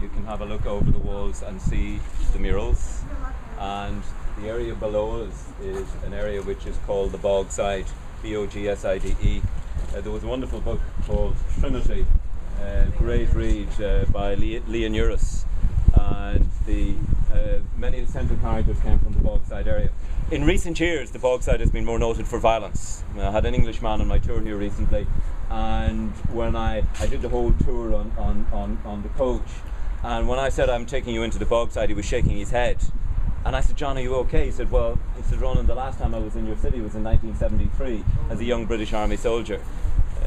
you can have a look over the walls and see the murals, and the area below us is an area which is called the Bogside, Bogside. There was a wonderful book called Trinity, great read by Leon Uris, and many of the central characters came from the Bogside area. In recent years, the Bogside has been more noted for violence. I had an Englishman on my tour here recently, and when I did the whole tour on the coach, and when I said I'm taking you into the Bogside, he was shaking his head. And I said, John, are you okay? He said, Ronan, the last time I was in your city was in 1973 as a young British Army soldier.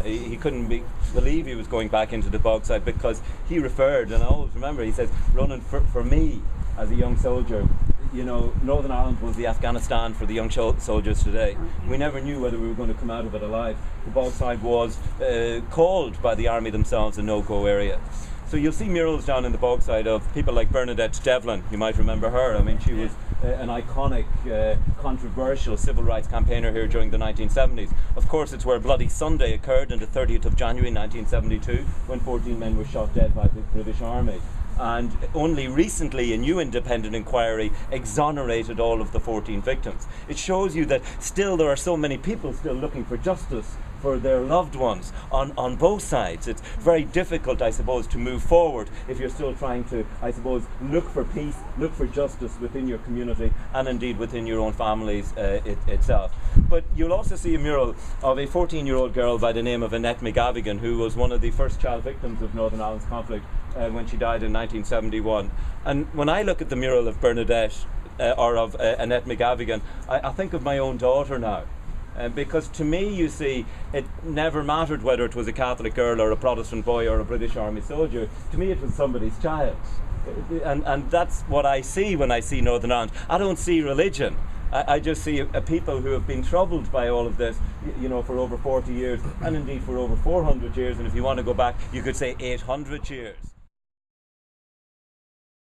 He couldn't believe he was going back into the Bogside, because he referred, and I always remember, he said, Ronan, for me as a young soldier, you know, Northern Ireland was the Afghanistan for the young soldiers today. We never knew whether we were going to come out of it alive. The Bogside was called by the army themselves a no-go area. So you'll see murals down in the Bogside of people like Bernadette Devlin. You might remember her. I mean, she was an iconic, controversial civil rights campaigner here during the 1970s. Of course, it's where Bloody Sunday occurred on the 30th of January 1972, when 14 men were shot dead by the British Army. And only recently a new independent inquiry exonerated all of the 14 victims. It shows you that still there are so many people still looking for justice for their loved ones on both sides. It's very difficult, I suppose, to move forward if you're still trying to, I suppose, look for peace, look for justice within your community and indeed within your own families itself. But you'll also see a mural of a 14-year-old girl by the name of Annette McGavigan, who was one of the first child victims of Northern Ireland's conflict when she died in 1971. And when I look at the mural of Bernadette or of Annette McGavigan, I think of my own daughter now. Because to me, you see, it never mattered whether it was a Catholic girl or a Protestant boy or a British Army soldier. To me, it was somebody's child. And that's what I see when I see Northern Ireland. I don't see religion. I just see a people who have been troubled by all of this, you know, for over 40 years, and indeed for over 400 years. And if you want to go back, you could say 800 years.